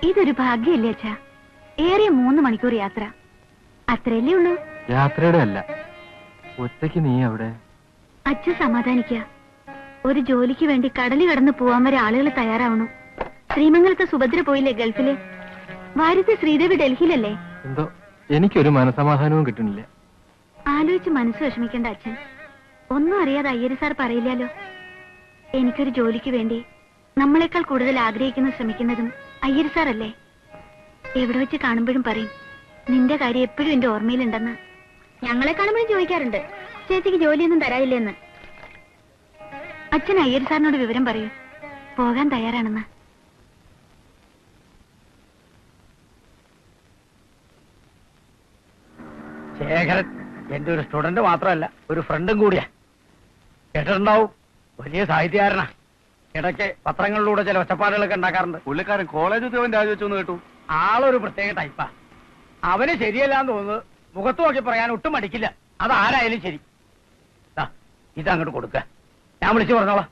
ഇതൊരു ഭാഗ്യല്ലേ അച്ഛാ? ഏറെ 3 മണിക്കൂർ യാത്ര, അത്രയല്ലേ ഉള്ളൂ. യാത്രയുടെ അല്ല, ഒറ്റയ്ക്ക് നീ അവിടെ. അച്ഛൻ സമാധാനിക്കുക. ഒരു ജോലിക്ക് വേണ്ടി കടല് കടന്ന് പോവാൻ വരെ ആളുകൾ തയ്യാറാവണു. ശ്രീമംഗലത്തെ സുഭദ്ര പോയില്ലേ ഗൾഫില്? ഭാര്യത്തെ ശ്രീദേവി ഡൽഹിയിലല്ലേ? എന്തോ എനിക്കൊരു മനസമാധാനവും കിട്ടുന്നില്ല. ആലോചിച്ച് മനസ്സ് വിഷമിക്കേണ്ട അച്ഛൻ. ഒന്നും അറിയാതെ അയ്യര് സാർ പറയില്ലല്ലോ. എനിക്കൊരു ജോലിക്ക് വേണ്ടി നമ്മളെക്കാൾ കൂടുതൽ ആഗ്രഹിക്കുന്ന ശ്രമിക്കുന്നതും അയ്യര് സാറല്ലേ? എവിടെ വെച്ച് കാണുമ്പോഴും പറയും, നിന്റെ കാര്യം എപ്പോഴും എന്റെ ഓർമ്മയിലുണ്ടെന്ന്. ഞങ്ങളെ കാണുമ്പോഴും ചോദിക്കാറുണ്ട്, ചേച്ചിക്ക് ജോലിയൊന്നും തരായില്ലെന്ന്. അച്ഛൻ അയ്യർ സാറിനോട് വിവരം പറയൂ, പോകാൻ തയ്യാറാണെന്ന്. ശേഖരൻ എന്റെ ഒരു സ്റ്റുഡന്റ് മാത്രമല്ല, ഒരു ഫ്രണ്ടും കൂടിയാ. കേട്ടിട്ടുണ്ടാവും, വലിയ സാഹിത്യകാരനാ. ഇടയ്ക്ക് പത്രങ്ങളിലൂടെ ചില ഒച്ചപ്പാടുകളൊക്കെ ഉണ്ടാക്കാറുണ്ട്. പുള്ളിക്കാരൻ കോളേജ് ഉദ്യോഗം രാജിവെച്ചു കേട്ടു. ആളൊരു പ്രത്യേക ടൈപ്പാ. അവന് ശരിയല്ലാന്ന് തോന്നുന്നത് മുഖത്ത് നോക്കി പറയാൻ ഒട്ടും മടിക്കില്ല. അതാരായാലും ശരി. ഇതങ്ങോട്ട് കൊടുക്ക, ഞാൻ വിളിച്ചു പറഞ്ഞോളാം.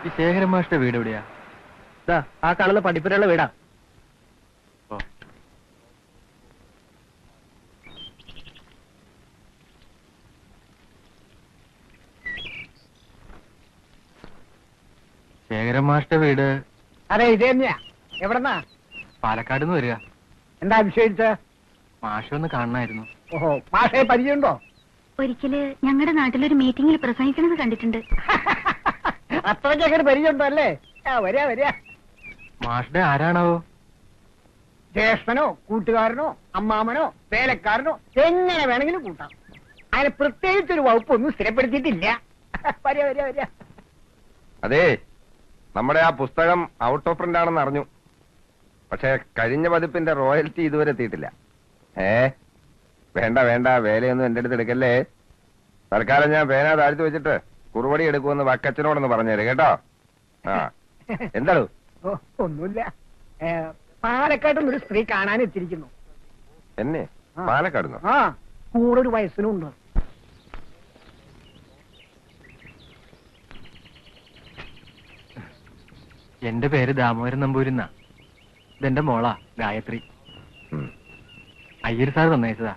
ഈ ശേഖരൻ മാഷിന്റെ വീട് എവിടെയാ? ആ കാണുന്ന പഠിപ്പുരയുള്ള വീടാ. ശേഖരൻ മാഷിന്റെ വീട്? അതെ, ഇത് തന്നെയാ. എവിടെന്നാ? പാലക്കാട് നിന്ന് വരിക. എന്താ അഭിഷേകിച്ച? മാഷൊന്ന് കാണണമായിരുന്നു. ഓഹോ, മാഷയെ പരിചയമുണ്ടോ? ഒരിക്കല് ഞങ്ങളുടെ നാട്ടിലൊരു മീറ്റിംഗിൽ പ്രസംഗിക്കുന്നത് കണ്ടിട്ടുണ്ട്. അത്രയ്ക്കൊക്കെ പരിചയമുണ്ടോ അല്ലേ? വരിക വരിക. മാഷിന്റെ ആരാണാവോ? ജ്യേഷ്ഠനോ കൂട്ടുകാരനോ അമ്മാമനോ വേലക്കാരനോ എങ്ങനെ വേണമെങ്കിലും കൂട്ടാം. അതിന് പ്രത്യേകിച്ചൊരു വകുപ്പൊന്നും സ്ഥിരപ്പെടുത്തിയിട്ടില്ല. വരിക വരിക വരിക. അതെ, നമ്മുടെ ആ പുസ്തകം ഔട്ട് ഓഫ് പ്രിന്റ് ആണെന്ന് അറിഞ്ഞു. പക്ഷെ കഴിഞ്ഞ പതിപ്പിന്റെ റോയൽറ്റി ഇതുവരെ എത്തിയിട്ടില്ല. വേണ്ട വേണ്ട, വേലയൊന്നും എന്റെ അടുത്ത് എടുക്കല്ലേ. തൽക്കാലം ഞാൻ പേന താഴ്ത്തി വെച്ചിട്ട് കുറുവടി എടുക്കുമെന്ന് വക്കച്ചനോടൊന്ന് പറഞ്ഞേര് കേട്ടോ. ആ, എന്താണോ? ഒന്നുമില്ല, പാലക്കാട്ടും ഒരു സ്ത്രീ കാണാൻ എത്തിയിരിക്കുന്നു. എന്നെ? പാലക്കാടുന്നോ? ആ, കൂടെ ഒരു വയസ്സിനുണ്ട്. എന്റെ പേര് ദാമോദരൻ നമ്പൂരിന്നാ. ഇതെന്റെ മോളാ ഗായത്രി. അയ്യർ സാർ തന്നയച്ചതാ.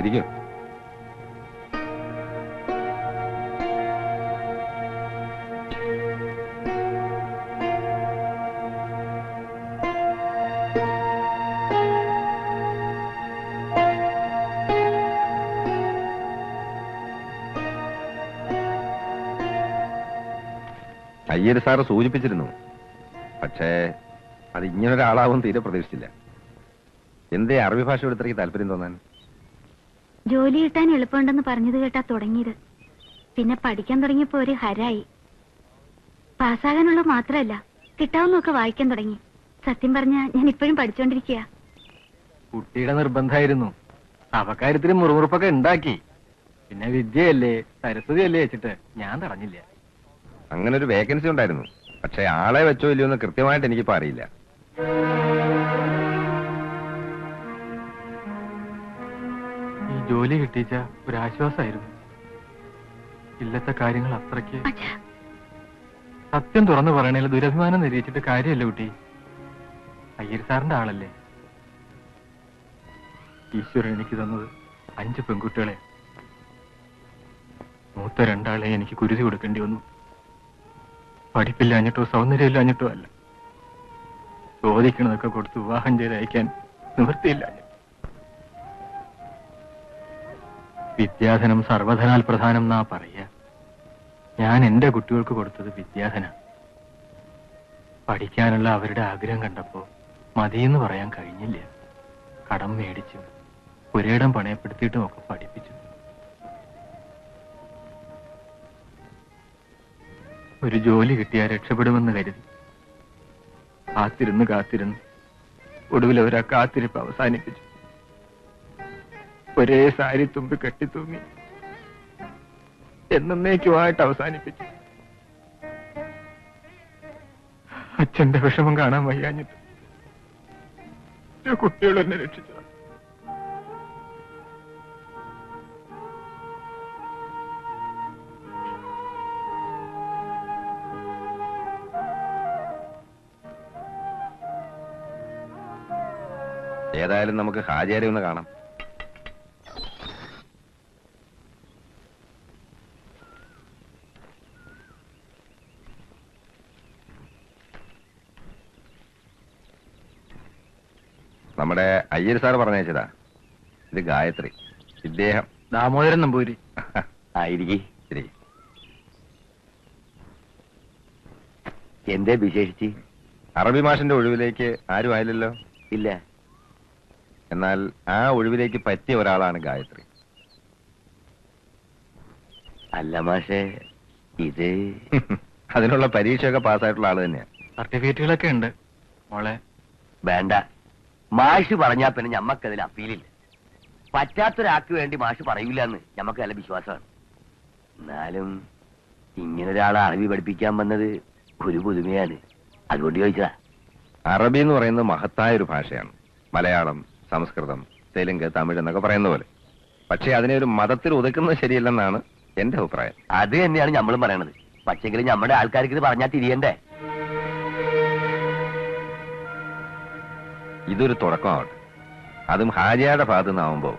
ഇരിക്കൂ. അയ്യർ സാറ് സൂചിപ്പിച്ചിരുന്നു. പക്ഷേ അത് ഇങ്ങനൊരാളാവും തീരെ പ്രതീക്ഷിച്ചില്ല. എന്തേ അറബി ഭാഷയോട് ഇത്രയ്ക്ക് താല്പര്യം തോന്നാൻ? ജോലി കിട്ടാൻ എളുപ്പമുണ്ടെന്ന് പറഞ്ഞത് കേട്ടാ തുടങ്ങിയത്. പിന്നെ പഠിക്കാൻ തുടങ്ങിയപ്പോ ഒരു ഹരായി. പാസ്സാകാനുള്ള മാത്രമല്ല, കിട്ടാവുന്നൊക്കെ വായിക്കാൻ തുടങ്ങി. സത്യം പറഞ്ഞാ ഞാൻ ഇപ്പോഴും പഠിച്ചോണ്ടിരിക്കുക. കുട്ടിയുടെ നിർബന്ധമായിരുന്നു. അവക്കാര്യത്തിന് മുറുമുറുപ്പൊക്കെ ഉണ്ടാക്കി. പിന്നെ വിദ്യയല്ലേ സരസ്വതിയല്ലേ വെച്ചിട്ട് ഞാൻ തടഞ്ഞില്ല. അങ്ങനെ ഒരു വേക്കൻസി ഉണ്ടായിരുന്നു. പക്ഷെ ആളെ വെച്ചോ ഇല്ലയോ എന്ന് കൃത്യമായിട്ട് എനിക്കിപ്പോ അറിയില്ല. ഈ ജോലി കിട്ടിച്ച ഒരാശ്വാസമായിരുന്നു. ഇല്ലത്തെ കാര്യങ്ങൾ അത്രയ്ക്ക് സത്യം തുറന്നു പറയണേൽ ദുരഭിമാനം നിരീക്ഷിച്ചിട്ട് കാര്യമല്ല കുട്ടി. അയ്യർ സാറിന്റെ ആളല്ലേ. ഈശ്വരൻ എനിക്ക് തന്നത് 5 പെൺകുട്ടികളെ. മൂത്ത 2 ആളെ എനിക്ക് കുരുതി കൊടുക്കേണ്ടി വന്നു. പഠിപ്പില്ലാഞ്ഞിട്ടോ സൗന്ദര്യമില്ലാഞ്ഞിട്ടോ അല്ല. ചോദിക്കണതൊക്കെ കൊടുത്ത് വിവാഹം ചെയ്ത് അയക്കാൻ നിവൃത്തിയില്ല. വിദ്യാധനം സർവധനാൽ പ്രധാനം എന്നാ പറയാ. ഞാൻ എന്റെ കുട്ടികൾക്ക് കൊടുത്തത് വിദ്യാധന. പഠിക്കാനുള്ള അവരുടെ ആഗ്രഹം കണ്ടപ്പോ മതിയെന്ന് പറയാൻ കഴിഞ്ഞില്ല. കടം മേടിച്ചു ഒരേടം പണയപ്പെടുത്തിയിട്ടും ഒക്കെ പഠിപ്പിച്ചു. ഒരു ജോലി കിട്ടിയാൽ രക്ഷപ്പെടുമെന്ന് കരുതി കാത്തിരുന്ന് ഒടുവിൽ അവർ ആ കാത്തിരിപ്പ് അവസാനിപ്പിച്ചു. ഒരേ സാരി തുമ്പി കെട്ടിത്തൂങ്ങി എന്നേക്കുമായിട്ട് അവസാനിപ്പിച്ചു. അച്ഛന്റെ വിഷമം കാണാൻ വയ്യാഞ്ഞിട്ട് കുട്ടികൾ എന്നെ രക്ഷിച്ചതാണ്. ഏതായാലും നമുക്ക് ഹാജിയാരെ ഒന്ന് കാണാം. നമ്മുടെ അയ്യർ സാർ പറഞ്ഞയച്ചതാ. ഇത് ഗായത്രി, ഇദ്ദേഹം ദാമോദരൻ നമ്പൂരി. ആയിരിക്കും. ശരി. എന്തേ വിശേഷിച്ച്? അറബി മാഷിന്റെ ഒഴിവിലേക്ക് ആരും ആയില്ലല്ലോ. ഇല്ല. എന്നാൽ ആ ഒഴിവിലേക്ക് പറ്റിയ ഒരാളാണ് ഗായത്രി. അല്ല മാഷേ, ഇത് അതിനുള്ള പരീക്ഷയൊക്കെ പാസ്സായിട്ടുള്ള ആള് തന്നെയാ. സർട്ടിഫിക്കറ്റുകളൊക്കെ ഉണ്ട് മോളെ. വേണ്ട, മാഷ് പറഞ്ഞാ പിന്നെ ഞമ്മക്കതിൽ അപ്പീലില്ല. പറ്റാത്തൊരാൾക്ക് വേണ്ടി മാഷ് പറയൂല എന്ന് ഞമ്മക്ക് നല്ല വിശ്വാസമാണ്. എന്നാലും ഇങ്ങനൊരാളെ അറബി പഠിപ്പിക്കാൻ വന്നത് ഒരു പുതുമയാണ്. അതുകൊണ്ട് ചോദിച്ചതാ. അറബി എന്ന് പറയുന്നത് മഹത്തായ ഒരു ഭാഷയാണ്. മലയാളം, സംസ്കൃതം, തെലുങ്ക്, തമിഴ് എന്നൊക്കെ പറയുന്ന പോലെ. പക്ഷെ അതിനെ ഒരു മതത്തിൽ ഒതുക്കുന്നത് ശരിയല്ലെന്നാണ് എന്റെ അഭിപ്രായം. അത് തന്നെയാണ് ഞമ്മളും പറയണത്. പക്ഷെങ്കിലും നമ്മുടെ ആൾക്കാർക്ക് ഇത് പറഞ്ഞാൽ തിരിയണ്ടേ? ഇതൊരു തുടക്കമാവട്ടെ. അതും ഹാജിയുടെ ഭാഗത്തു നിന്നാവുമ്പോ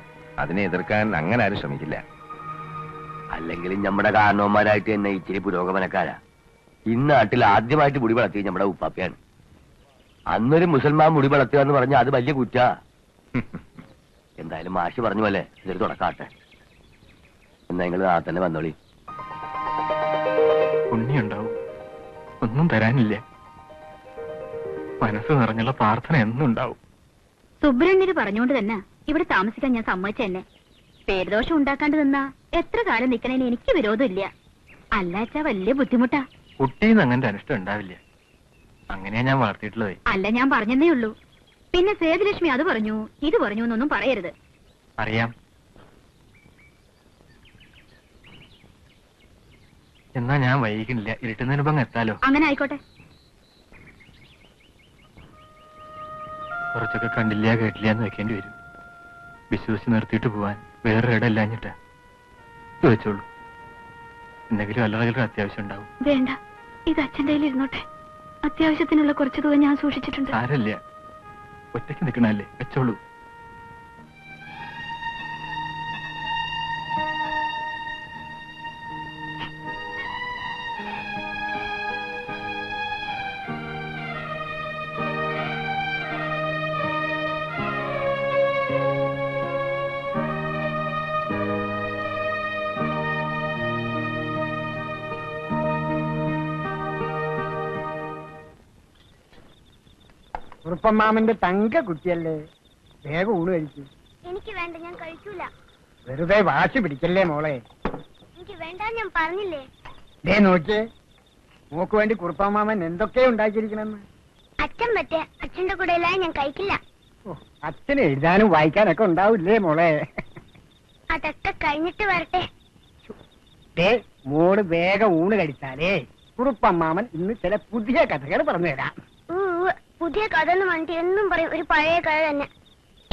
അതിനെ എതിർക്കാൻ അങ്ങനെ ആരും ശ്രമിക്കില്ല. അല്ലെങ്കിലും നമ്മുടെ കാരണവന്മാരായിട്ട് തന്നെ ഇച്ചിരി പുരോഗമനക്കാരാ. ഇന്നാട്ടിൽ ആദ്യമായിട്ട് മുടി വളർത്തിയത് നമ്മുടെ ഉപ്പാപ്പയാണ്. അന്നൊരു മുസൽമാൻ മുടി വളർത്തുക എന്ന് പറഞ്ഞാൽ അത് വലിയ കുറ്റാ. എന്തായാലും മാഷി പറഞ്ഞ പോലെ ഇതൊരു തുടക്കാട്ടെ. എന്നാ നിങ്ങൾ നാളെ തന്നെ വന്നോളി. പുണ്യുണ്ടാവും. ഒന്നും തരാനില്ല. മനസ്സ് നിറഞ്ഞുള്ള പ്രാർത്ഥന എന്നും ഉണ്ടാവും. സുബ്രഹ്മണ്യര് പറഞ്ഞുകൊണ്ട് തന്നെ ഇവിടെ താമസിക്കാൻ ഞാൻ സമ്മതിച്ച തന്നെ. പേരുദോഷം ഉണ്ടാക്കാണ്ട് നിന്നാ എത്ര കാലം നിക്കണേന് എനിക്ക് വിരോധമില്ല. അല്ലാച്ചാ വലിയ ബുദ്ധിമുട്ടാ. കുട്ടിന്ന് അങ്ങനത്തെ അനിഷ്ടം ഉണ്ടാവില്ല. അങ്ങനെയാ ഞാൻ വളർത്തിയിട്ടുള്ളത്. അല്ല, ഞാൻ പറഞ്ഞതേ ഉള്ളൂ. പിന്നെ സേതുലക്ഷ്മി അത് പറഞ്ഞു ഇത് പറഞ്ഞു എന്നൊന്നും പറയരുത്. അറിയാം. എന്നാ ഞാൻ വൈകിക്കില്ല. ഇരുട്ടുന്നതിന് മുമ്പ് എത്താലോ? അങ്ങനെ ആയിക്കോട്ടെ. കുറച്ചൊക്കെ കണ്ടില്ല കേട്ടില്ല എന്ന് വെക്കേണ്ടി വരും. വിശ്വസിച്ച് നിർത്തിയിട്ട് പോവാൻ വേറെ ഇടമില്ലാഞ്ഞിട്ടാ. ഇത് വെച്ചോളൂ. എന്തെങ്കിലും അല്ലറകളുടെ അത്യാവശ്യം ഉണ്ടാവും. വേണ്ട, ഇത് അച്ഛൻ്റെ കയ്യിൽ ഇരുന്നോട്ടെ. അത്യാവശ്യത്തിനുള്ള കുറച്ച് തുക ഞാൻ സൂക്ഷിച്ചിട്ടുണ്ട്. സാരല്ല, ഒറ്റയ്ക്ക് നിൽക്കണല്ലേ, വെച്ചോളൂ. കുറുപ്പമ്മാമന്റെ തങ്ക കുട്ടിയല്ലേ, വേഗം ഊണ് കഴിച്ചു. എനിക്ക് വേണ്ട, ഞാൻ കഴിക്കൂല. വെറുതെ വാശി പിടിക്കല്ലേ മോളെ. എനിക്ക് വേണ്ട, ഞാൻ പറഞ്ഞില്ലേ. ദേ നോക്കിയേ, മോക്ക് വേണ്ടി കുറുപ്പമ്മാമൻ എന്തൊക്കെ ഉണ്ടാക്കിയിരിക്കണെന്ന്. അച്ഛൻ പറ്റേ, അച്ഛന്റെ കൂടെ എല്ലാം ഞാൻ കഴിക്കില്ല. അച്ഛന് എഴുതാനും വായിക്കാനൊക്കെ ഉണ്ടാവില്ലേ മോളെ. അതൊക്കെ കഴിഞ്ഞിട്ട് വരട്ടെ. ദേ മോള് വേഗം ഊണ് കഴിച്ചാലേ കുറുപ്പമ്മാമൻ ഇന്ന് ചില പുതിയ കഥകൾ പറഞ്ഞു തരാം. പുതിയ കഥ എന്ന് പറഞ്ഞിട്ട് എന്നും പറയും ഒരു പഴയ കഥ തന്നെ.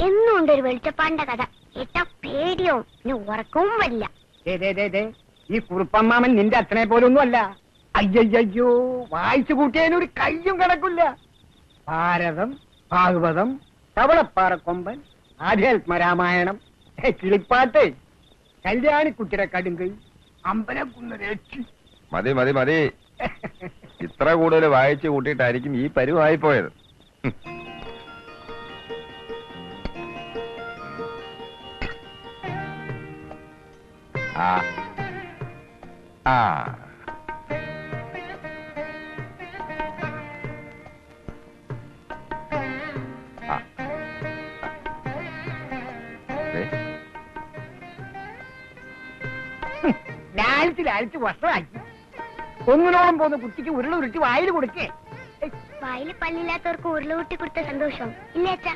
എന്നും ഉണ്ട് ഒരു വെളിച്ചപ്പാടിന്റെ കഥ. കേട്ടാ പേടിയോ പിന്നെ ഉറക്കവും വരില്ല. ഈ കുറുപ്പമ്മാമൻ നിന്റെ അച്ഛനെ പോലൊന്നും അല്ല. അയ്യയ്യോ, വായിച്ചു കൂട്ടിയതിനൊരു കയ്യും കിടക്കില്ല. ഭാരതം, ഭാഗവതം, തവളപ്പാറക്കൊമ്പൻ, ആധ്യാത്മരാമായണം, കിളിപ്പാട്ട്, കല്യാണിക്കുട്ടിയുടെ കടുങ്കൈ, അമ്പലക്കുന്ന രക്ഷി. മതി മതി മതി. ഇത്ര കൂടുതൽ വായിച്ചു കൂട്ടിയിട്ടായിരിക്കും ഈ പരുവായി പോയത്. ആ ആ ലാലിച്ച് ലാലിച്ച് വഷളാക്കി. ഒന്നിനോളം പോകുന്ന കുട്ടിക്ക് ഉരുള ഉരുട്ടി വായിൽ കൊടുക്കേ. വായില് പല്ലില്ലാത്തവർക്ക് ഉരുളുകൂട്ടി കൊടുത്ത സന്തോഷം ഇല്ലേ അച്ഛാ?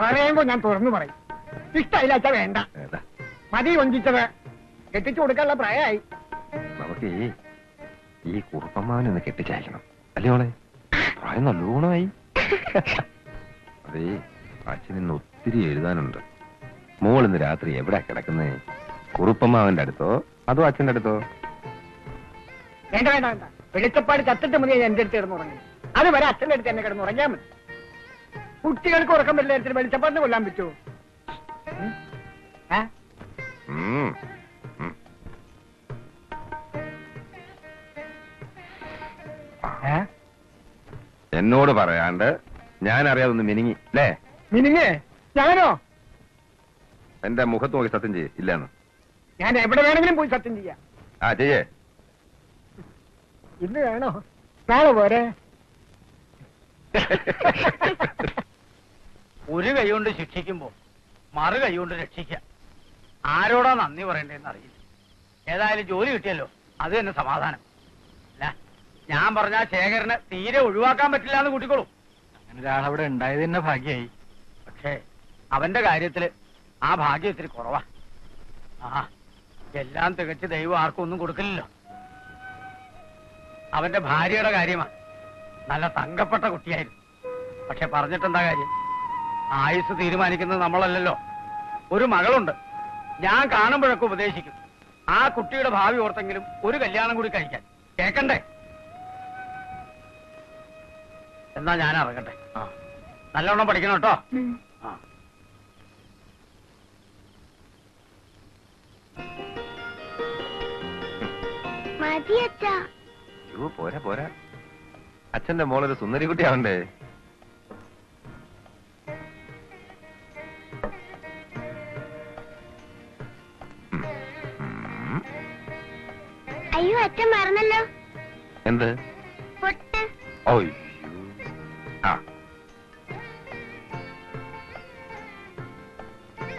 പറയുമ്പോ ഞാൻ തുറന്നു പറയും. ഇഷ്ടമില്ല അച്ഛാ, വേണ്ട. മതി കൊഞ്ചിച്ചത്. കെട്ടിച്ചു കൊടുക്കാനുള്ള പ്രായമായി. നമുക്ക് ഈ കുറുപ്പമ്മാവനൊന്ന് കെട്ടിച്ചയക്കണം അല്ലേ? പ്രായം നല്ലോണമായി. അതേ, അച്ഛനിന്ന് ഒത്തിരി എഴുതാനുണ്ട്. മോൾ ഇന്ന് രാത്രി എവിടാ കിടക്കുന്നേ? കുറുപ്പമ്മാവന്റെ അടുത്തോ അതോ അച്ഛന്റെ അടുത്തോ? വേണ്ട വേണ്ട വേണ്ട. വെളിച്ചപ്പാട് ചത്തിട്ട് മതി എന്റെ അടുത്ത് കിടന്നുറങ്ങി. അത് വരെ അച്ഛന്റെ അടുത്ത് എന്നെ കിടന്നുറങ്ങിയാൽ മതി. കുട്ടികൾക്ക് ഉറക്കം വരില്ല നേരത്തിൽ വെളിച്ചപ്പാടിന് കൊല്ലാൻ പറ്റുമോ? എന്നോട് പറയാണ്ട് ഞാൻ അറിയാതെ ഒന്ന് മിനിങ്ങി അല്ലേ? മിനിങ്ങേ? ഞാനോ? എന്റെ മുഖത്ത് നോക്കി സത്യം ചെയ്യേ ഇല്ലെന്ന്. ഞാൻ എവിടെ വേണമെങ്കിലും പോയി സത്യം ചെയ്യാം. ആ ചെയ്യേ. ഇന്ന് വേണോ? നാളെ പോരെ? ഒരു കൈ കൊണ്ട് ശിക്ഷിക്കുമ്പോ മറു കൈ കൊണ്ട് രക്ഷിക്ക. ആരോടാ നന്ദി പറയണ്ടേന്ന് അറിയില്ല. ഏതായാലും ജോലി കിട്ടിയല്ലോ, അത് തന്നെ സമാധാനം. അല്ല, ഞാൻ പറഞ്ഞ ശേഖരനെ തീരെ ഒഴിവാക്കാൻ പറ്റില്ല എന്ന് കൂട്ടിക്കോളൂ. അങ്ങനെ ഒരാളവിടെ ഉണ്ടായത് തന്നെ ഭാഗ്യായി. പക്ഷേ അവന്റെ കാര്യത്തില് ആ ഭാഗ്യം ഇത്തിരി കുറവാ. ആ, എല്ലാം തികച്ച് ദൈവം ആർക്കും ഒന്നും കൊടുക്കില്ലല്ലോ. അവന്റെ ഭാര്യയുടെ കാര്യമാ. നല്ല തങ്കപ്പെട്ട കുട്ടിയായിരുന്നു. പക്ഷെ പറഞ്ഞിട്ടെന്താ കാര്യം? ആയുസ് തീരുമാനിക്കുന്നത് നമ്മളല്ലല്ലോ. ഒരു മകളുണ്ട്. ഞാൻ കാണുമ്പോഴൊക്കെ ഉപദേശിക്കും, ആ കുട്ടിയുടെ ഭാവി ഓർത്തെങ്കിലും ഒരു കല്യാണം കൂടി കഴിക്കാൻ. കേക്കണ്ടേ? എന്നാ ഞാൻ ഇറങ്ങട്ടെ. നല്ലോണം പഠിക്കണം കേട്ടോ. മതി അച്ഛാ. അയ്യോ, പോരാ പോരാ. അച്ഛന്റെ മോളൊരു സുന്ദരി കുട്ടിയാവണ്ടേ? അയ്യോ, അച്ഛൻ മറന്നല്ലോ. എന്ത്? പൊട്ട്. ഓയ്യോ. ആ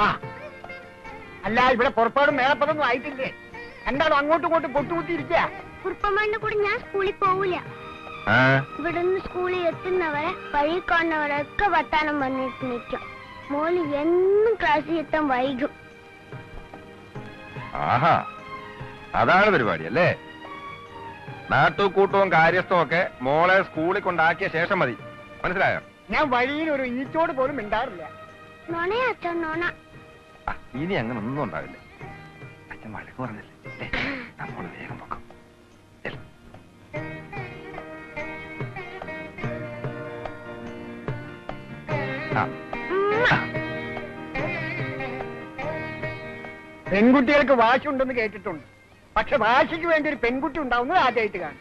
ആ, അല്ല, ഇവിടെ പുറപ്പാടും മേളപ്പതൊന്നും ആയിട്ടില്ലേ? എന്താണോ അങ്ങോട്ടും ഇങ്ങോട്ടും പൊട്ടുകുത്തിയിരിക്കുക? കുറുപ്പമ്മന്റെ കൂടെ ഞാൻ സ്കൂളിൽ പോവില്ല. ഇവിടുന്ന് സ്കൂളിൽ എത്തുന്നവരെ വഴി കാണുന്നവരൊക്കെ വർത്താനം പറഞ്ഞിട്ട് നിൽക്കും. മോള് എന്നും ക്ലാസ്സിൽ എത്താൻ വൈകും. ആഹാ, അതാണ് പരിപാടി അല്ലേ? നാട്ടുകൂട്ടവും കാര്യസ്ഥവും ഒക്കെ മോളെ സ്കൂളിൽ കൊണ്ടാക്കിയ ശേഷം മതി. മനസ്സിലായോ? ഞാൻ വഴിയിൽ ഒരു ഈച്ചോട് പോലും മിണ്ടാറില്ല. നോണയാ അച്ഛൻ, നോണ. ഇനി അങ്ങനെ ഒന്നും ഉണ്ടാവില്ല. അച്ഛൻ വഴക്ക് പറഞ്ഞില്ലേ? നമ്മൾ വേഗം പൊക്കാം. പെൺകുട്ടികൾക്ക് വാശി ഉണ്ടെന്ന് കേട്ടിട്ടുണ്ട്. പക്ഷെ വാശിക്ക് വേണ്ടി ഒരു പെൺകുട്ടി ഉണ്ടാവുന്നത് ആദ്യമായിട്ട് കാണും.